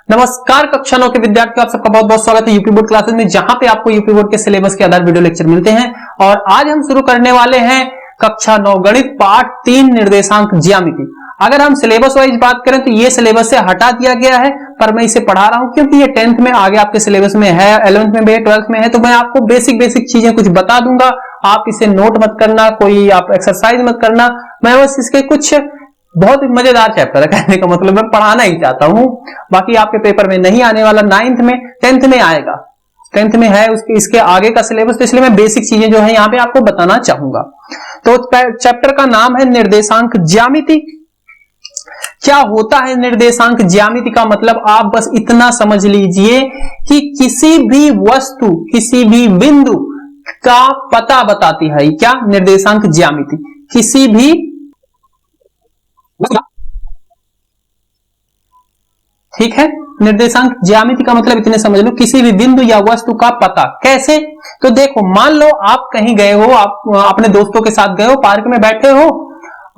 नमस्कार कक्षा 9 के विद्यार्थियों, आप सबका बहुत बहुत स्वागत है यूपी बोर्ड क्लासेस में, जहां पे आपको यूपी बोर्ड के सिलेबस के आधार वीडियो लेक्चर मिलते हैं। और आज हम शुरू करने वाले हैं कक्षा 9 गणित पाठ 3 निर्देशांक ज्यामिति। अगर हम सिलेबस वाइज बात करें तो ये सिलेबस से हटा दिया गया है, पर मैं इसे पढ़ा रहा हूं क्योंकि ये 10th में आगे आपके सिलेबस में है, 11th में भी है, 12th में है, तो मैं आपको बेसिक चीजें कुछ बता दूंगा। आप इसे नोट मत करना, कोई आप एक्सरसाइज मत करना, मैं बस इसके कुछ बहुत मजेदार चैप्टर है, कहने का मतलब मैं पढ़ाना ही चाहता हूं। बाकी आपके पेपर में नहीं आने वाला, 9th में 10th में आएगा, 10th में है उसके इसके आगे का सिलेबस, तो इसलिए मैं बेसिक चीजें जो है यहाँ पे आपको बताना चाहूंगा। तो चैप्टर का नाम है निर्देशांक ज्यामिति। क्या होता है निर्देशांक ज्यामिति का मतलब आप बस इतना समझ लीजिए कि किसी भी वस्तु, किसी भी बिंदु का पता बताती है। क्या निर्देशांक ज्यामिति? किसी भी ठीक है, निर्देशांक ज्यामिति का मतलब इतने समझ लो, किसी भी बिंदु या वस्तु का पता। कैसे? तो देखो, मान लो आप कहीं गए हो, आप अपने दोस्तों के साथ गए हो, पार्क में बैठे हो,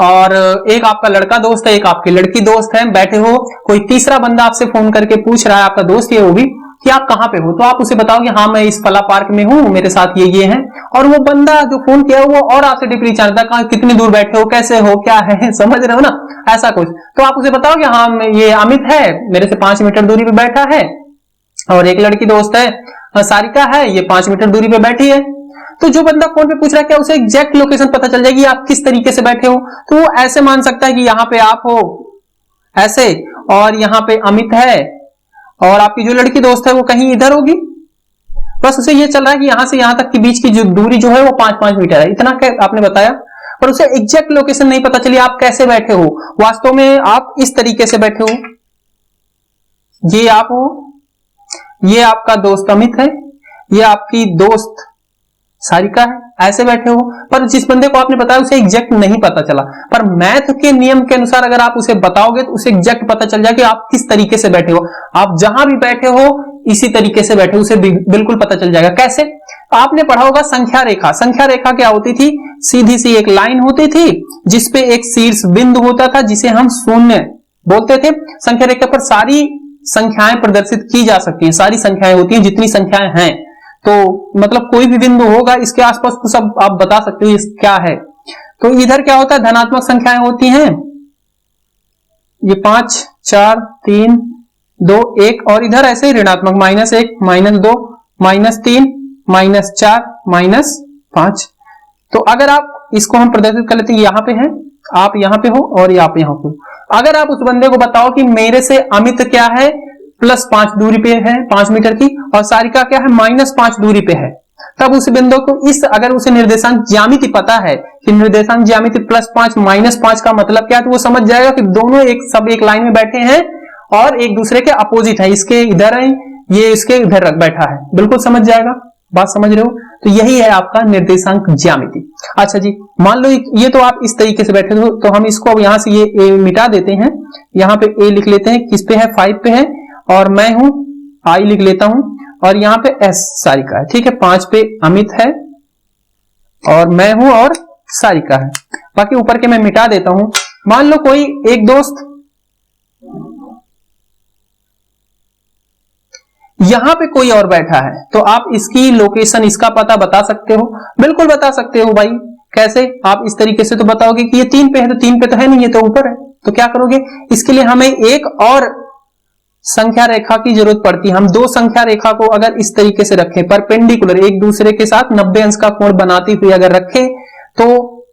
और एक आपका लड़का दोस्त है, एक आपकी लड़की दोस्त है, बैठे हो, कोई तीसरा बंदा आपसे फोन करके पूछ रहा है, आपका दोस्त है वो भी, कि आप कहां पे हो। तो आप उसे बताओगे हाँ मैं इस फला पार्क में हूं, मेरे साथ ये है। और वो बंदा जो फोन किया वो और आपसे डीपली जानता है, कितनी दूर बैठे हो, कैसे हो, क्या है, समझ रहे हो ना, ऐसा कुछ। तो आप उसे बताओगे हाँ ये अमित है, मेरे से 5 मीटर दूरी पे बैठा है, और एक लड़की दोस्त है सारिका है, ये 5 मीटर दूरी पे बैठी है। तो जो बंदा फोन पे पूछ रहा है, क्या उसे एग्जैक्ट लोकेशन पता चल जाएगी आप किस तरीके से बैठे हो? तो वो ऐसे मान सकता है कि यहाँ पे आप हो ऐसे, और यहाँ पे अमित है, और आपकी जो लड़की दोस्त है वो कहीं इधर होगी। बस उसे ये चल रहा है कि यहां से यहां तक की बीच की जो दूरी जो है वो 5-5 मीटर है, इतना आपने बताया, पर उसे एग्जैक्ट लोकेशन नहीं पता चली आप कैसे बैठे हो। वास्तव में आप इस तरीके से बैठे हो, ये आप हो, ये आपका दोस्त अमित है, ये आपकी दोस्त सारिका है, ऐसे बैठे हो। पर जिस बंदे को आपने बताया उसे एग्जैक्ट नहीं पता चला, पर मैथ के नियम के अनुसार अगर आप उसे बताओगे तो उसे एग्जैक्ट पता चल जाएगा कि आप किस तरीके से बैठे हो। आप जहां भी बैठे हो इसी तरीके से बैठे हो, उसे बिल्कुल पता चल जाएगा। कैसे? आपने पढ़ा होगा संख्या रेखा। संख्या रेखा क्या होती थी? सीधी सी एक लाइन होती थी जिसपे एक शीर्ष बिंदु होता था जिसे हम शून्य बोलते थे। संख्या रेखा पर सारी संख्याएं प्रदर्शित की जा सकती हैं, सारी संख्याएं होती हैं जितनी संख्याएं हैं। तो मतलब कोई भी बिंदु होगा इसके आसपास तो सब आप बता सकते हो क्या है। तो इधर क्या होता है? धनात्मक संख्याएं होती हैं, ये 5, 4, 3, 2, 1, और इधर ऐसे ही ऋणात्मक -1, -2, -3, -4, -5। तो अगर आप इसको हम प्रदर्शित कर लेते हैं, यहाँ पे हैं, आप यहाँ पे हो और आप यहाँ पे हो। अगर आप उस बंदे को बताओ कि मेरे से अमित क्या है +5 दूरी पे है, 5 मीटर की, और सारिका क्या है -5 दूरी पे है, तब उस बिंदु को अगर उसे निर्देशांक ज्यामिति पता है कि निर्देशांक ज्यामिति +5 -5 का मतलब क्या है, तो वो समझ जाएगा कि दोनों एक लाइन में बैठे हैं और एक दूसरे के अपोजिट है, इसके इधर है, ये इसके इधर बैठा है, बिल्कुल समझ जाएगा। बात समझ रहे हो? तो यही है आपका निर्देशांक ज्यामिति। अच्छा जी, मान लो ये तो आप इस तरीके से बैठे हो, तो हम इसको अब यहां से ये ए मिटा देते हैं, यहाँ पे ए लिख लेते हैं, किस पे है? 5 पे है, और मैं हूं आई लिख लेता हूं, और यहां पे एस सारिका है, ठीक है। 5 पे अमित है और मैं हूं और सारिका है, बाकी ऊपर के मैं मिटा देता हूं। मान लो कोई एक दोस्त यहां पे कोई और बैठा है, तो आप इसकी लोकेशन, इसका पता बता सकते हो? बिल्कुल बता सकते हो भाई। कैसे? आप इस तरीके से तो बताओगे कि ये 3 पे है, तो 3 पे तो है नहीं, ये तो ऊपर है। तो क्या करोगे? इसके लिए हमें एक और संख्या रेखा की जरूरत पड़ती है। हम 2 संख्या रेखा को अगर इस तरीके से रखें, परपेंडिकुलर एक दूसरे के साथ 90 अंश का कोण बनाती हुई अगर रखें, तो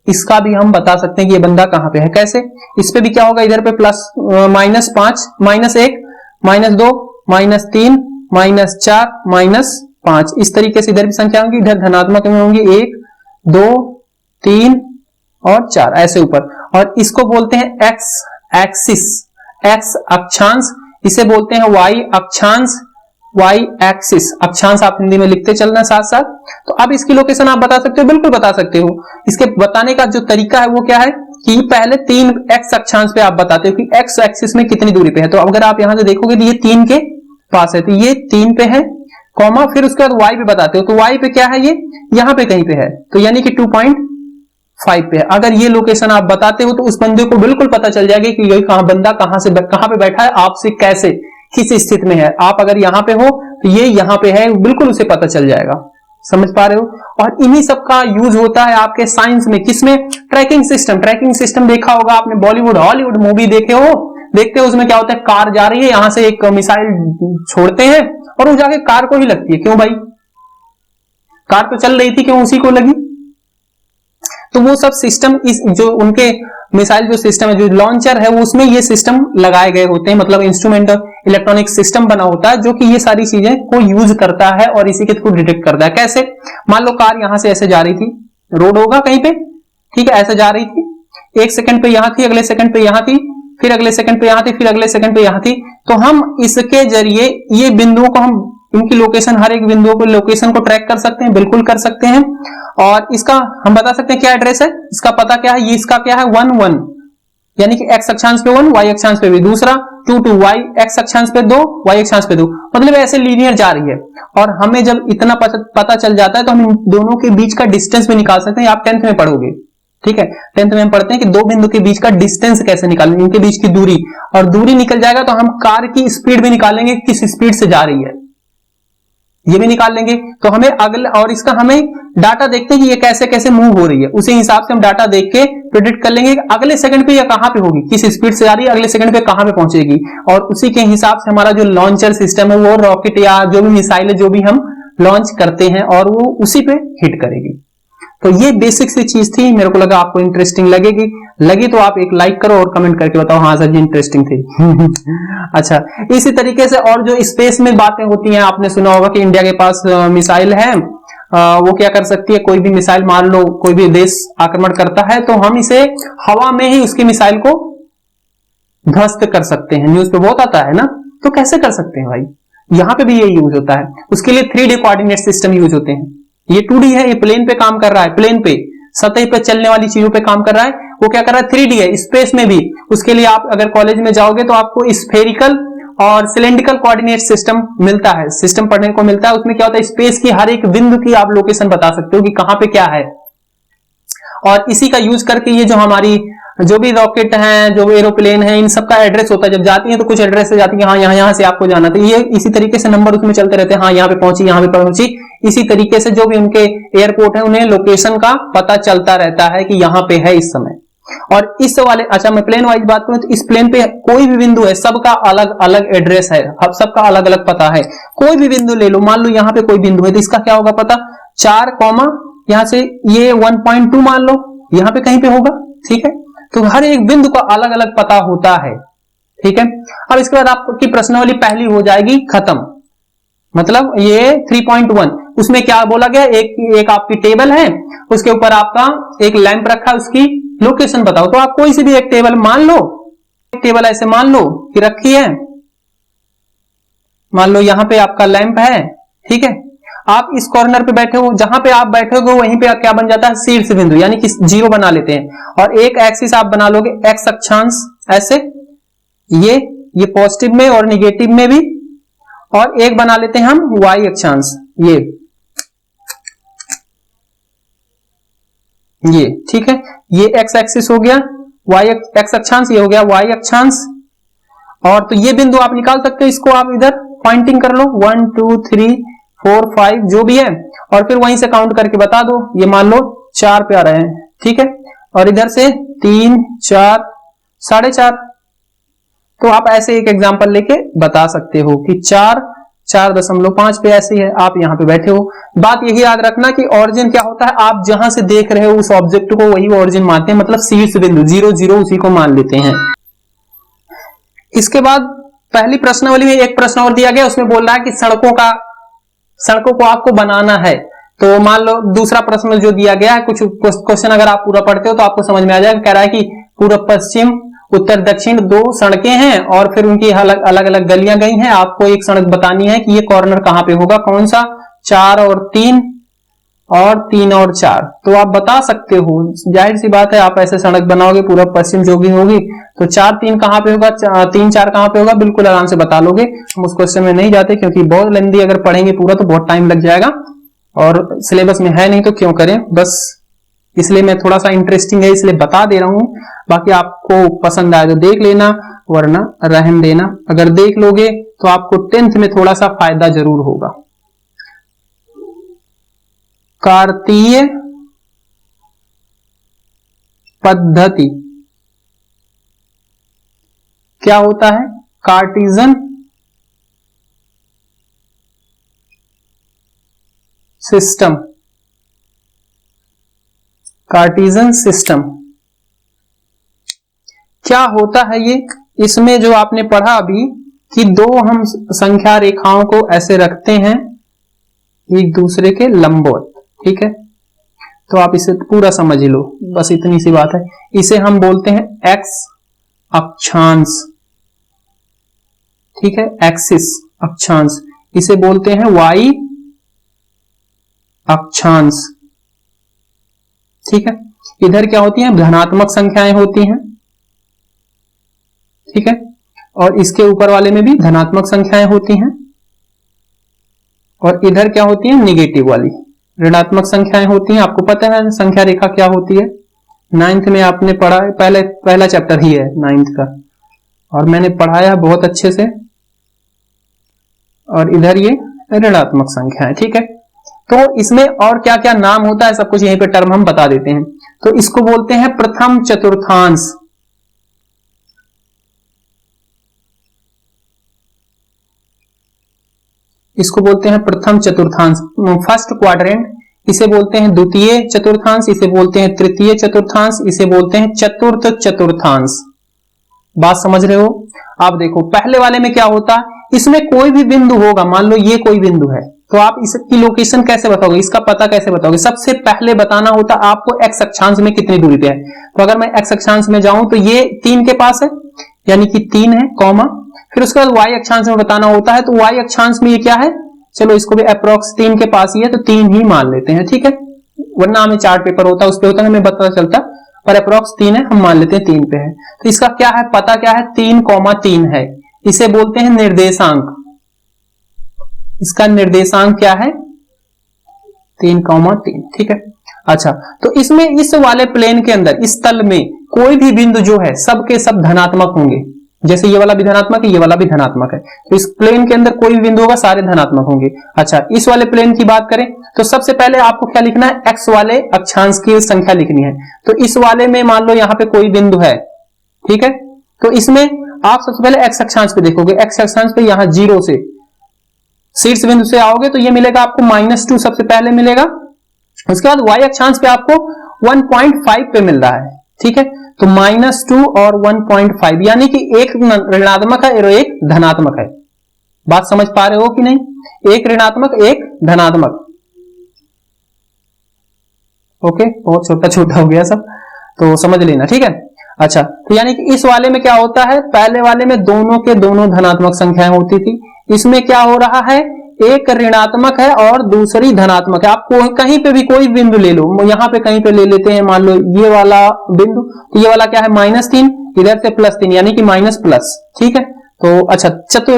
इसका भी हम बता सकते हैं कि ये बंदा कहां पे है। कैसे? इस पे भी क्या होगा? इधर पे -5, -1, -2, -3, -4, -5, इस तरीके से इधर भी संख्या होंगी, इधर धनात्मक में होंगी 1, 2, 3 और 4, ऐसे ऊपर। और इसको बोलते हैं एक्स एक्सिस, एक्स अक्षांश, इसे बोलते हैं वाई अक्षांश, वाई एक्सिस। अक्षांश आप हिंदी में लिखते चलना साथ साथ। तो अब इसकी लोकेशन आप बता सकते हो? बिल्कुल बता सकते हो। इसके बताने का जो तरीका है वो क्या है कि पहले 3 एक्स अक्षांश पे आप बताते हो कि एक्स एक्सिस में कितनी दूरी पे है। तो अगर आप यहां से देखोगे तो ये 3 के पास है, तो ये 3 पे है, कॉमा, फिर उसके बाद वाई पे बताते हो, तो वाई पे क्या है? ये यहां पे कहीं पे है, तो यानी कि 2.5 पे है। अगर ये लोकेशन आप बताते हो तो उस बंदे को बिल्कुल पता चल जाएगा कि ये बंदा कहां पे बैठा है, आपसे कैसे किस स्थिति में है। आप अगर यहाँ पे हो तो ये यहाँ पे है, बिल्कुल उसे पता चल जाएगा। समझ पा रहे हो? और इन्हीं सब का यूज होता है आपके साइंस में, किसमें? Tracking system. ट्रैकिंग सिस्टम देखा होगा आपने, बॉलीवुड हॉलीवुड मूवी देखते हो, उसमें क्या होता है, कार जा रही है, यहां से एक मिसाइल छोड़ते हैं और वो जाके कार को ही लगती है। क्यों भाई? कार तो चल रही थी, क्यों उसी को लगी? तो वो सब सिस्टम, इस जो उनके मिसाइल जो सिस्टम है, जो लॉन्चर है, वो उसमें ये सिस्टम लगाए गए होते हैं, मतलब इंस्ट्रूमेंट इलेक्ट्रॉनिक सिस्टम बना होता है जो कि ये सारी चीजें को यूज करता है और इसी के थ्रू डिटेक्ट करता है। कैसे? मान लो कार यहां से ऐसे जा रही थी, रोड होगा कहीं पे, ठीक है, ऐसे जा रही थी, एक सेकंड पे यहां थी, अगले सेकंड पे यहां थी, फिर अगले सेकंड पे यहां थी, फिर अगले सेकंड पे यहां थी। तो हम इसके जरिए ये बिंदुओं को, हम इनकी लोकेशन, हर एक बिंदुओं को लोकेशन को ट्रैक कर सकते हैं, बिल्कुल कर सकते हैं। और इसका हम बता सकते हैं क्या एड्रेस है, इसका पता क्या है, ये इसका क्या है, 1 1, यानी कि एक्स अक्षांश पे 1, वाई अक्षांश पे भी दूसरा 2 2, वाई एक्स अक्षांश पे 2, वाई अक्षांश पे 2, मतलब ऐसे लीनियर जा रही है। और हमें जब इतना पता चल जाता है तो हम इन दोनों के बीच का डिस्टेंस भी निकाल सकते हैं। आप 10th में पढ़ोगे, ठीक है, 10th में हम पढ़ते हैं कि दो बिंदु के बीच का डिस्टेंस कैसे निकालें, इनके बीच की दूरी, और दूरी निकल जाएगा तो हम कार की स्पीड भी निकालेंगे, किस स्पीड से जा रही है ये भी निकाल लेंगे। तो हमें अगले, और इसका हमें डाटा देखते हैं कि ये कैसे कैसे मूव हो रही है, उसी हिसाब से हम डाटा देख के प्रेडिक्ट कर लेंगे कि अगले सेकंड पे ये कहां पे होगी, किस स्पीड से जा रही है, अगले सेकंड पे कहां पे पहुंचेगी। और उसी के हिसाब से हमारा जो लॉन्चर सिस्टम है, वो रॉकेट या जो भी मिसाइल है, जो भी हम लॉन्च करते हैं, और वो उसी पे हिट करेगी। तो ये बेसिक सी चीज थी, मेरे को लगा आपको इंटरेस्टिंग लगेगी। लगी तो आप एक लाइक करो और कमेंट करके बताओ हाँ सर जी इंटरेस्टिंग थी। अच्छा, इसी तरीके से और जो स्पेस में बातें होती हैं, आपने सुना होगा कि इंडिया के पास मिसाइल है, वो क्या कर सकती है, कोई भी मिसाइल, मान लो कोई भी देश आक्रमण करता है तो हम इसे हवा में ही उसकी मिसाइल को ध्वस्त कर सकते हैं। न्यूज पे बहुत आता है ना, तो कैसे कर सकते हैं भाई? यहां पे भी ये यूज होता है। उसके लिए 3D कोऑर्डिनेट सिस्टम यूज होते हैं। ये 2D है, ये प्लेन पे काम कर रहा है, प्लेन पे सतह पे चलने वाली चीजों पे काम कर रहा है। वो क्या कर रहा है, 3D है, स्पेस में भी। उसके लिए आप अगर कॉलेज में जाओगे तो आपको स्फेरिकल और सिलेंड्रिकल कोऑर्डिनेट सिस्टम मिलता है, सिस्टम पढ़ने को मिलता है। उसमें क्या होता है, स्पेस की हर एक बिंदु की आप लोकेशन बता सकते हो कि कहां पे क्या है। और इसी का यूज करके ये जो हमारी जो भी रॉकेट हैं, जो एरोप्लेन है, इन सब का एड्रेस होता है। जब जाती है तो कुछ एड्रेस से जाती है, हाँ यहाँ से आपको जाना, तो ये इसी तरीके से नंबर उसमें चलते रहते हैं, हाँ यहाँ पे पहुंची, यहाँ पे पहुंची। इसी तरीके से जो भी उनके एयरपोर्ट है, उन्हें लोकेशन का पता चलता रहता है कि यहाँ पे है इस समय। और इस वाले, अच्छा मैं प्लेन वाइज बात करूं तो इस प्लेन पे कोई भी बिंदु है, सबका अलग अलग एड्रेस है, सबका अलग अलग पता है। कोई भी बिंदु ले लो, मान लो यहाँ पे कोई बिंदु है तो इसका क्या होगा पता, 4, यहां से ये 1.2 मान लो यहाँ पे कहीं पे होगा, ठीक है। तो हर एक बिंदु का अलग अलग पता होता है, ठीक है। अब इसके बाद आपकी प्रश्नावली पहली हो जाएगी खत्म। मतलब ये 3.1, उसमें क्या बोला गया, एक आपकी टेबल है, उसके ऊपर आपका एक लैंप रखा है, उसकी लोकेशन बताओ। तो आप कोई सी भी एक टेबल मान लो, एक टेबल ऐसे मान लो कि रखी है, मान लो यहां पे आपका लैंप है, ठीक है। आप इस कॉर्नर पे बैठे हो, जहां पे आप बैठोगे वहीं पे क्या बन जाता है, शीर्ष बिंदु, यानी कि 0 बना लेते हैं। और एक एक्सिस आप बना लोगे, एक्स अक्षांश ऐसे, ये पॉजिटिव में और निगेटिव में भी, और एक बना लेते हैं हम वाई अक्षांश, ये ठीक है। ये एक्स एक्सिस हो गया, वाई एक्स अक्षांश, ये हो गया वाई अक्षांश। और तो ये बिंदु आप निकाल सकते हो, इसको आप इधर पॉइंटिंग कर लो, 1 2 3 4 5 जो भी है, और फिर वहीं से काउंट करके बता दो। ये मान लो 4 पे आ रहे हैं, ठीक है। और इधर से 3 4 4.5। तो आप ऐसे एक एग्जांपल लेके बता सकते हो कि 4.5 पे ऐसी है, आप यहां पे बैठे हो। बात यही याद रखना कि ऑरिजिन क्या होता है, आप जहां से देख रहे हो उस ऑब्जेक्ट को वही ऑरिजिन मानते हैं, मतलब शीर्ष बिंदु 0 0 उसी को मान लेते हैं। इसके बाद पहली प्रश्नावली में एक प्रश्न और दिया गया, उसमें बोल रहा है कि सड़कों को आपको बनाना है। तो मान लो दूसरा प्रश्न जो दिया गया है, कुछ क्वेश्चन अगर आप पूरा पढ़ते हो तो आपको समझ में आ जाएगा। कह रहा है कि पूर्व पश्चिम उत्तर दक्षिण 2 सड़कें हैं और फिर उनकी अलग अलग गलियां गई हैं। आपको एक सड़क बतानी है कि ये कॉर्नर कहां पे होगा, कौन सा, 4 और 3 और 3 और 4। तो आप बता सकते हो, जाहिर सी बात है आप ऐसे सड़क बनाओगे पूर्व पश्चिम जो भी होगी, तो 4 3 कहां पे होगा, 3 4 कहां पे होगा, बिल्कुल आराम से बता लोगे। हम उस क्वेश्चन में नहीं जाते क्योंकि बहुत लेंदी, अगर पढ़ेंगे पूरा तो बहुत टाइम लग जाएगा और सिलेबस में है नहीं, तो क्यों करें, बस इसलिए मैं थोड़ा सा इंटरेस्टिंग है इसलिए बता दे रहा हूं। बाकी आपको पसंद आए तो देख लेना, वरना रहन देना। अगर देख लोगे तो आपको 10th में थोड़ा सा फायदा जरूर होगा। कार्तीय पद्धति क्या होता है? Cartesian system. कार्टिजन सिस्टम क्या होता है ये? इसमें जो आपने पढ़ा अभी कि दो हम संख्या रेखाओं को ऐसे रखते हैं एक दूसरे के लंबवत, ठीक है, तो आप इसे पूरा समझ लो, बस इतनी सी बात है। इसे हम बोलते हैं एक्स अक्षांश, ठीक है, एक्सिस अक्षांश। इसे बोलते हैं वाई अक्षांश, ठीक है। इधर क्या होती है? धनात्मक संख्याएं होती हैं, ठीक है, और इसके ऊपर वाले में भी धनात्मक संख्याएं होती हैं, और इधर क्या होती है? निगेटिव वाली ऋणात्मक संख्याएं होती हैं। आपको पता है संख्या रेखा क्या होती है? 9th में आपने पढ़ा, पहला चैप्टर ही है 9th का, और मैंने पढ़ाया बहुत अच्छे से। और इधर ये ऋणात्मक संख्या है, ठीक है। तो इसमें और क्या क्या नाम होता है सब कुछ यहीं पे टर्म हम बता देते हैं। तो इसको बोलते हैं प्रथम चतुर्थांश, इसको बोलते हैं प्रथम चतुर्थांश, फर्स्ट क्वाड्रेंट। इसे बोलते हैं द्वितीय चतुर्थांश, इसे बोलते हैं तृतीय चतुर्थांश, इसे बोलते हैं चतुर्थ चतुर्थांश। बात समझ रहे हो? आप देखो पहले वाले में क्या होता, इसमें कोई भी बिंदु होगा, मान लो ये कोई बिंदु है, तो आप इसकी लोकेशन कैसे बताओगे, इसका पता कैसे बताओगे? सबसे पहले बताना होता आपको एक्स अक्षांश में कितनी दूरी पे है। तो अगर मैं एक्स अक्षांश में जाऊं तो ये 3 के पास है, यानी कि 3 है, कॉमा, फिर उसके बाद वाई अक्षांश में बताना होता है, तो वाई अक्षांश में ये क्या है, चलो इसको भी अप्रोक्स 3 के पास ही है, तो 3 ही मान लेते हैं, ठीक है। वरना हमें चार्ट पेपर होता है, उस पर होता है हमें पता चलता, पर अप्रोक्स 3 है, हम मान लेते हैं 3 पे है। तो इसका क्या है, पता क्या है, 3,3 है। इसे बोलते हैं निर्देशांक। इसका निर्देशांक क्या है? 3,3, ठीक है। अच्छा, तो इसमें इस वाले प्लेन के अंदर, इस तल में कोई भी बिंदु जो है सब के सब धनात्मक होंगे। जैसे ये वाला भी धनात्मक है, ये वाला भी धनात्मक है, तो इस प्लेन के अंदर कोई भी बिंदु होगा सारे धनात्मक होंगे। अच्छा, इस वाले प्लेन की बात करें तो सबसे पहले आपको क्या लिखना है, एक्स वाले अक्षांश की संख्या लिखनी है। तो इस वाले में मान लो यहाँ पे कोई बिंदु है, ठीक है, तो इसमें आप सबसे पहले एक्स अक्षांश पे देखोगे, एक्स अक्षांश पे यहाँ 0 से शीर्ष बिंदु से आओगे तो ये मिलेगा आपको -2 सबसे पहले मिलेगा। उसके बाद वाई अक्षांश पे आपको 1.5 पे मिल रहा है, ठीक है, तो -2 और 1.5, यानी कि एक ऋणात्मक है और एक धनात्मक है। बात समझ पा रहे हो कि नहीं? एक ऋणात्मक एक धनात्मक, ओके, बहुत छोटा छोटा हो गया सब, तो समझ लेना, ठीक है। अच्छा, तो यानी कि इस वाले में क्या होता है, पहले वाले में दोनों के दोनों धनात्मक संख्याएं होती थी, इसमें क्या हो रहा है, एक ऋणात्मक है और दूसरी धनात्मक है। आप कहीं पे भी कोई बिंदु ले लो, यहाँ पे कहीं पे ले लेते हैं, मान लो ये वाला बिंदु, तो ये वाला क्या है -3, इधर से +3, यानी कि माइनस प्लस, ठीक है। तो अच्छा,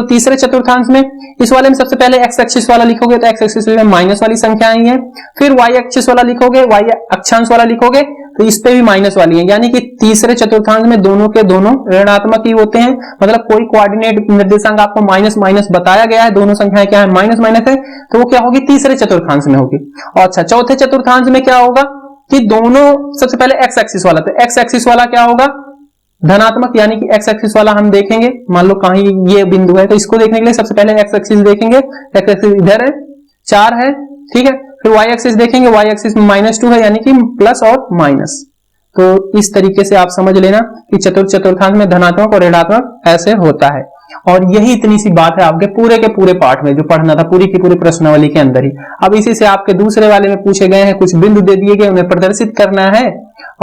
तीसरे चतुर्थांश में इस वाले में सबसे पहले एक्स एक्सिस वाला लिखोगे तो एक्स एक्सिस में माइनस वाली संख्या आई है, फिर वाई एक्सिस वाला लिखोगे, वाई अक्षांश वाला लिखोगे तो इस पे भी माइनस वाली है, यानी कि तीसरे चतुर्थांश में दोनों के दोनों ऋणात्मक ही होते हैं। मतलब कोई कोऑर्डिनेट निर्देशांक आपको माइनस माइनस बताया गया है, दोनों संख्याएं क्या है, माइनस माइनस है, तो वो क्या होगी, तीसरे चतुर्थांश में होगी। और अच्छा, चौथे चतुर्थांश में क्या होगा कि दोनों, सबसे पहले एक्स एक्सिस वाला, तो एक्स एक्सिस वाला क्या होगा, धनात्मक, यानी कि एक्स एक्सिस वाला हम देखेंगे, मान लो कहीं ये बिंदु है तो इसको देखने के लिए सबसे पहले एक्स एक्सिस देखेंगे, एक्स एक्सिस इधर है 4 है, ठीक है, फिर वाई एक्सिस देखेंगे, वाई एक्सिस में -2 है, यानी कि प्लस और माइनस। तो इस तरीके से आप समझ लेना कि चतुर्थांश में धनात्मक और ऋणात्मक ऐसे होता है। और यही इतनी सी बात है आपके पूरे के पूरे पाठ में जो पढ़ना था, पूरी की पूरी प्रश्नावली के अंदर ही। अब इसी से आपके दूसरे वाले में पूछे गए हैं, कुछ बिंदु दे दिए गए, उन्हें प्रदर्शित करना है,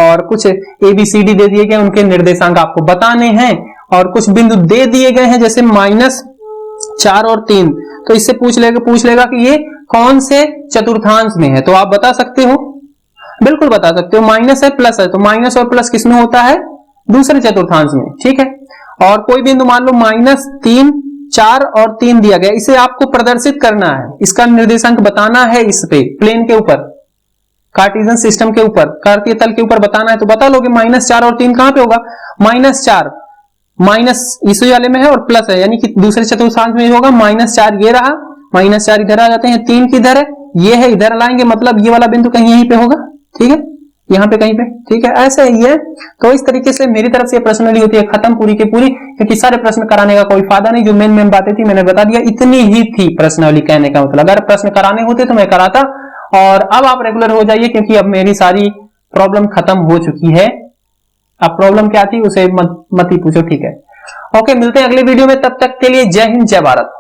और कुछ ABCD दे दिए गए, उनके निर्देशांक आपको बताने हैं, और कुछ बिंदु दे दिए गए हैं जैसे -4 और 3, तो इससे पूछ लेगा कि ये कौन से चतुर्थांश में है, तो आप बता सकते हो, बिल्कुल बता सकते हो, माइनस है प्लस है, तो माइनस और प्लस किसमें होता है, दूसरे चतुर्थांश में, ठीक है। और कोई बिंदु मान लो -3, 4 और 3 दिया गया, इसे आपको प्रदर्शित करना है, इसका निर्देशांक बताना है, इस पे प्लेन के ऊपर, कार्टेशियन सिस्टम के ऊपर, कार्तीय तल के ऊपर बताना है, तो बता लोगे -4 और 3 कहां पे होगा, -4 माइनस इसी वाले में है और प्लस है, यानी कि दूसरे चतुर्थांश में होगा -4 ये रहा, -4 इधर आ जाते हैं, 3 किधर है, ये है, इधर लाएंगे, मतलब ये वाला बिंदु कहीं यहीं पे होगा, ठीक है, यहाँ पे कहीं पे, ठीक है, ऐसे ही है। तो इस तरीके से मेरी तरफ से पर्सनली होती है खत्म पूरी की पूरी, क्योंकि सारे प्रश्न कराने का कोई फायदा नहीं, जो मेन बातें थी मैंने बता दिया, इतनी ही थी पर्सनली कहने का मतलब। अगर प्रश्न कराने होते तो मैं कराता, और अब आप रेगुलर हो जाइए, क्योंकि अब मेरी सारी प्रॉब्लम खत्म हो चुकी है। अब प्रॉब्लम क्या थी उसे मत ही पूछो, ठीक है। ओके, मिलते हैं अगले वीडियो में, तब तक के लिए जय हिंद जय भारत।